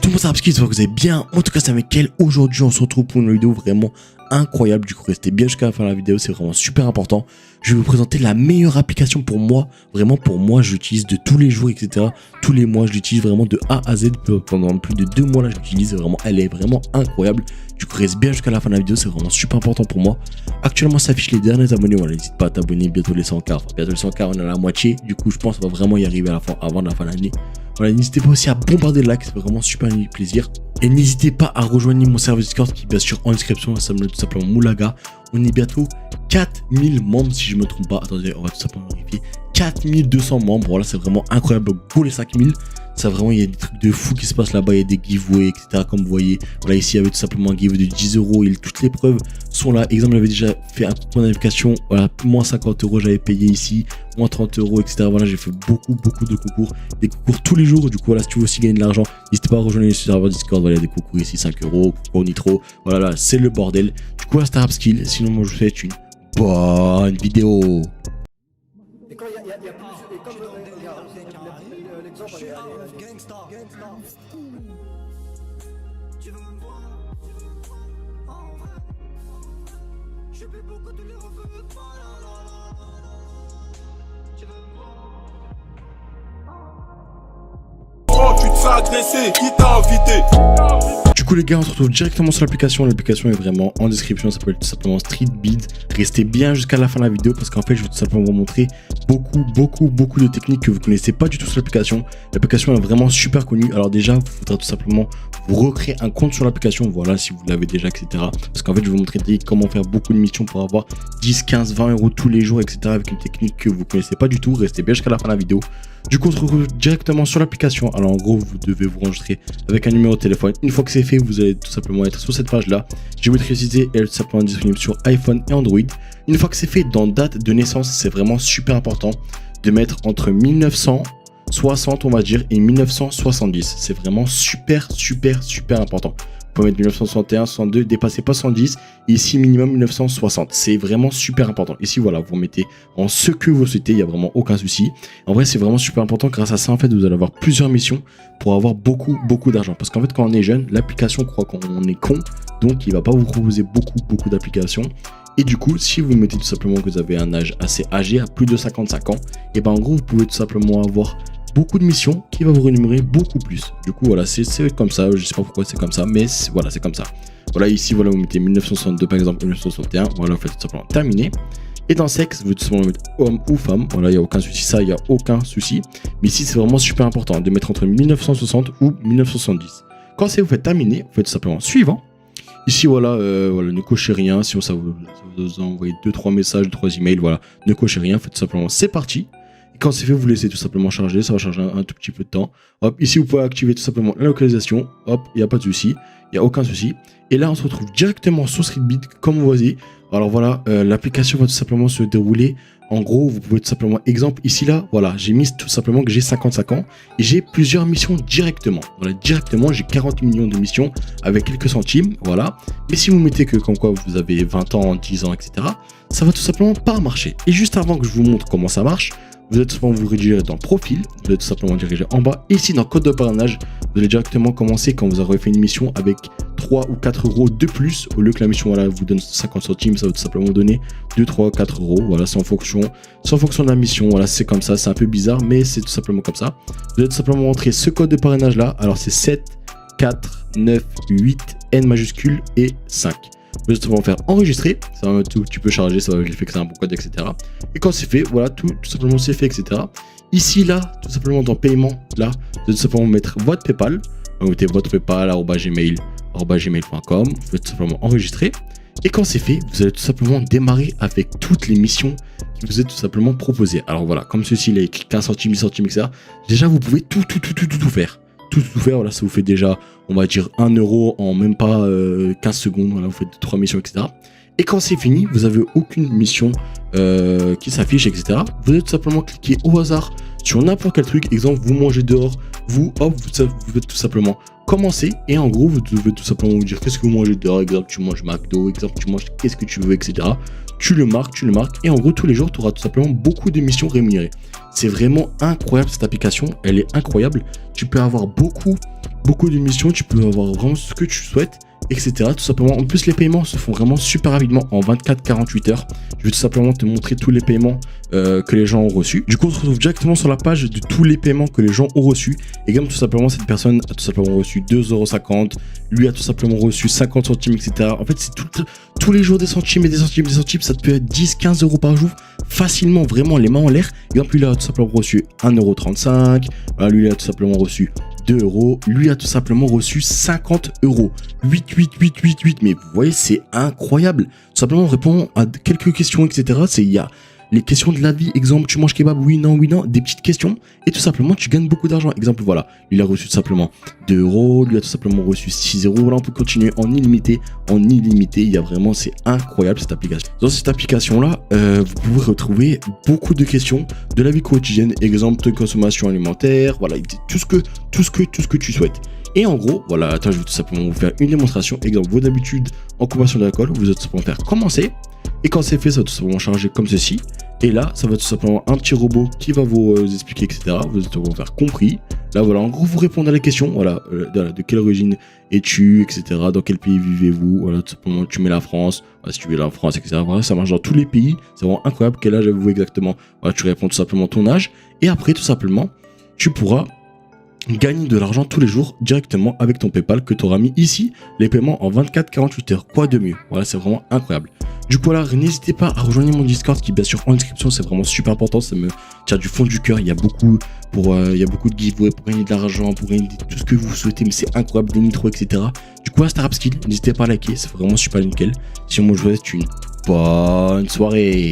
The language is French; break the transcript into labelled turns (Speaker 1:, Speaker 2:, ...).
Speaker 1: tout le monde, c'est j'espère que vous allez bien. En tout cas, c'est Mickaël. Aujourd'hui, on se retrouve pour une vidéo vraiment incroyable. Du coup, restez bien jusqu'à la fin de la vidéo, c'est vraiment super important. Je vais vous présenter la meilleure application pour moi. Vraiment, pour moi, je l'utilise de tous les jours, etc. Tous les mois, je l'utilise vraiment de A à Z. Pendant plus de 2 mois, là, je l'utilise. Vraiment, elle est vraiment incroyable. Du coup, reste bien jusqu'à la fin de la vidéo, c'est vraiment super important pour moi. Actuellement, s'affichent les derniers abonnés. Voilà, n'hésite pas à t'abonner. Bientôt les 100K. Enfin, bientôt les 100K, on est à la moitié. Du coup, je pense qu'on va vraiment y arriver à la fin, avant la fin de l'année. Voilà, n'hésitez pas aussi à bombarder le like, c'est vraiment super plaisir. Et n'hésitez pas à rejoindre mon serveur Discord qui est bien sûr en description, ça me tout simplement Moulaga. On est bientôt 4000 membres si je me trompe pas. Attendez, on va tout simplement vérifier. 4200 membres, voilà, c'est vraiment incroyable. Pour les 5000, ça vraiment, il y a des trucs de fou qui se passent là-bas, il y a des giveaways, etc. Comme vous voyez, voilà, ici, il y avait tout simplement un giveaway de 10 €. Et toutes les preuves sont là. Exemple, j'avais déjà fait un concours d'invitation, voilà, moins 50 €, j'avais payé ici, moins 30 €, etc. Voilà, j'ai fait beaucoup de concours, des concours tous les jours. Du coup, voilà, si tu veux aussi gagner de l'argent, n'hésitez pas à rejoindre les serveurs Discord. Voilà, des concours ici, 5 €, concours Nitro. Voilà, là, c'est le bordel. Du coup, là, c'est Rapskill. Sinon, moi, je vous souhaite une bonne vidéo.
Speaker 2: Et quand il y a plus, et comme l'exemple, gangsta. Tu veux me voir en vrai? Je fais beaucoup de les refeux, tu veux me voir?
Speaker 3: Oh, tu te fais agresser, qui t'a invité?
Speaker 1: Du coup les gars, on se retrouve directement sur l'application. L'application est vraiment en description, ça s'appelle tout simplement Streetbid. Restez bien jusqu'à la fin de la vidéo parce qu'en fait je vais tout simplement vous montrer beaucoup de techniques que vous connaissez pas du tout sur l'application. L'application est vraiment super connue. Alors déjà, il faudra tout simplement vous recréer un compte sur l'application, voilà, si vous l'avez déjà, etc. Parce qu'en fait je vais vous montrer comment faire beaucoup de missions pour avoir 10, 15, 20 € tous les jours, etc. avec une technique que vous connaissez pas du tout. Restez bien jusqu'à la fin de la vidéo. Du coup, on se retrouve directement sur l'application. Alors, en gros, vous devez vous enregistrer avec un numéro de téléphone. Une fois que c'est fait, vous allez tout simplement être sur cette page-là. Géométrie, elle est tout simplement disponible sur iPhone et Android. Une fois que c'est fait, dans date de naissance, c'est vraiment super important de mettre entre 1960, on va dire, et 1970. C'est vraiment super important. Vous pouvez mettre 1961, 62, dépassez pas 110. Ici, minimum 1960. C'est vraiment super important. Ici, voilà, vous mettez en ce que vous souhaitez. Il n'y a vraiment aucun souci. En vrai, c'est vraiment super important. Grâce à ça, en fait, vous allez avoir plusieurs missions pour avoir beaucoup d'argent. Parce qu'en fait, quand on est jeune, l'application croit qu'on est con. Donc, il ne va pas vous proposer beaucoup d'applications. Et du coup, si vous mettez tout simplement que vous avez un âge assez âgé, à plus de 55 ans, et ben en gros, vous pouvez tout simplement avoir beaucoup de missions qui va vous rémunérer beaucoup plus. Du coup, voilà, c'est comme ça. Je sais pas pourquoi c'est comme ça, mais voilà, c'est comme ça. Voilà, ici, voilà, vous mettez 1962 par exemple, 1961. Voilà, vous faites tout simplement terminer. Et dans sexe, vous tout simplement mettre homme ou femme. Voilà, il n'y a aucun souci. Ça, il n'y a aucun souci. Mais ici, c'est vraiment super important de mettre entre 1960 ou 1970. Quand c'est vous faites terminer, vous faites tout simplement suivant. Ici, voilà, voilà, ne cochez rien. Si ça vous envoie 2-3 messages, 2-3 emails, voilà, ne cochez rien. Faites tout simplement c'est parti. Et quand c'est fait, vous laissez tout simplement charger. Ça va charger un tout petit peu de temps. Hop, ici, vous pouvez activer tout simplement la localisation. Hop, il n'y a pas de souci. Il n'y a aucun souci. Et là, on se retrouve directement sur Streetbid, comme vous voyez. Alors voilà, l'application va tout simplement se dérouler. En gros, vous pouvez tout simplement, exemple, ici, là, voilà, j'ai mis tout simplement que j'ai 55 ans et j'ai plusieurs missions directement. Voilà, directement, j'ai 40 millions de missions avec quelques centimes, voilà. Mais si vous mettez que, comme quoi, vous avez 20 ans, 10 ans, etc., ça va tout simplement pas marcher. Et juste avant que je vous montre comment ça marche, vous allez tout simplement vous rediriger dans profil, vous allez tout simplement diriger en bas. Ici, dans code de parrainage, vous allez directement commencer quand vous aurez fait une mission avec 3 ou 4 € de plus. Au lieu que la mission, voilà, vous donne 50 centimes, ça va tout simplement vous donner 2, 3, 4 €. Voilà, c'est en fonction de la mission. Voilà, c'est comme ça, c'est un peu bizarre, mais c'est tout simplement comme ça. Vous allez tout simplement montrer ce code de parrainage là. Alors, c'est 7, 4, 9, 8, N majuscule et 5. Vous allez tout simplement faire enregistrer, ça va tout, tu peux charger, ça va vérifier que c'est un bon code, etc. Et quand c'est fait, voilà, tout simplement c'est fait, etc. Ici, là, tout simplement dans paiement, là, vous allez tout simplement mettre votre PayPal. Vous mettez votre PayPal, gmail.com, vous faites tout simplement enregistrer. Et quand c'est fait, vous allez tout simplement démarrer avec toutes les missions qui vous est tout simplement proposées. Alors voilà, comme ceci, les 15 centimes, 10 centimes, etc. Déjà, vous pouvez tout faire. Tout faire, voilà, ça vous fait déjà, on va dire 1 € en même pas 15 secondes, voilà, vous faites 3 missions, etc. Et quand c'est fini, vous avez aucune mission qui s'affiche, etc. Vous allez tout simplement cliquer au hasard sur n'importe quel truc, exemple, vous mangez dehors, vous faites tout simplement commencer, et en gros, vous devez tout simplement vous dire qu'est-ce que vous mangez dehors, exemple, tu manges McDo, exemple, tu manges qu'est-ce que tu veux, etc. Tu le marques, et en gros, tous les jours, tu auras tout simplement beaucoup de missions rémunérées. C'est vraiment incroyable cette application, elle est incroyable. Tu peux avoir beaucoup beaucoup de missions, tu peux avoir vraiment ce que tu souhaites, etc. Tout simplement. En plus, les paiements se font vraiment super rapidement en 24-48 heures. Je vais tout simplement te montrer tous les paiements que les gens ont reçus. Du coup, on se retrouve directement sur la page de tous les paiements que les gens ont reçus. Et comme tout simplement, cette personne a tout simplement reçu 2,50 €. Lui a tout simplement reçu 50 centimes, etc. En fait, c'est tous les jours des centimes et des centimes, des centimes. Ça te peut être 10-15 € par jour. Facilement, vraiment, les mains en l'air. Et en plus, lui a tout simplement reçu 1,35 €. Voilà, lui a tout simplement reçu 2 €. Lui a tout simplement reçu 50 €. 8. Mais vous voyez, c'est incroyable. Tout simplement, on répond à quelques questions, etc. Il y a les questions de la vie. Exemple, tu manges kebab? Oui, non, des petites questions. Et tout simplement, tu gagnes beaucoup d'argent. Exemple, voilà. Il a reçu tout simplement 2 €. Lui a tout simplement reçu 6 €. Là, on peut continuer en illimité. Il y a vraiment, c'est incroyable cette application. Dans cette application-là, vous pouvez retrouver beaucoup de questions de la vie quotidienne. Exemple, de consommation alimentaire. Voilà, tout ce que tu souhaites. Et en gros, voilà, attends, je vais tout simplement vous faire une démonstration. Exemple, vos habitudes en consommation d'alcool, vous allez tout simplement faire commencer. Et quand c'est fait, ça va tout simplement charger comme ceci. Et là, ça va tout simplement un petit robot qui va vous expliquer, etc. Vous allez tout simplement faire compris. Là, voilà, en gros, vous répondez à la question. Voilà, de quelle origine es-tu, etc. Dans quel pays vivez-vous? Voilà, tout simplement, tu mets la France. Voilà, si tu vis en France, etc. Voilà, ça marche dans tous les pays. C'est vraiment incroyable. Quel âge avez-vous exactement? Voilà, tu réponds tout simplement ton âge. Et après, tout simplement, tu pourras gagner de l'argent tous les jours directement avec ton PayPal que tu auras mis ici. Les paiements en 24-48 heures. Quoi de mieux? Voilà, c'est vraiment incroyable. Du coup, là, n'hésitez pas à rejoindre mon Discord qui est bien sûr en description. C'est vraiment super important. Ça me tient du fond du cœur. Il y a beaucoup de giveaways pour gagner de l'argent, pour gagner tout ce que vous souhaitez. Mais c'est incroyable, des nitros, etc. Du coup, là, Starapskill, n'hésitez pas à liker. C'est vraiment super nickel. Si moi, je vous souhaite une bonne soirée.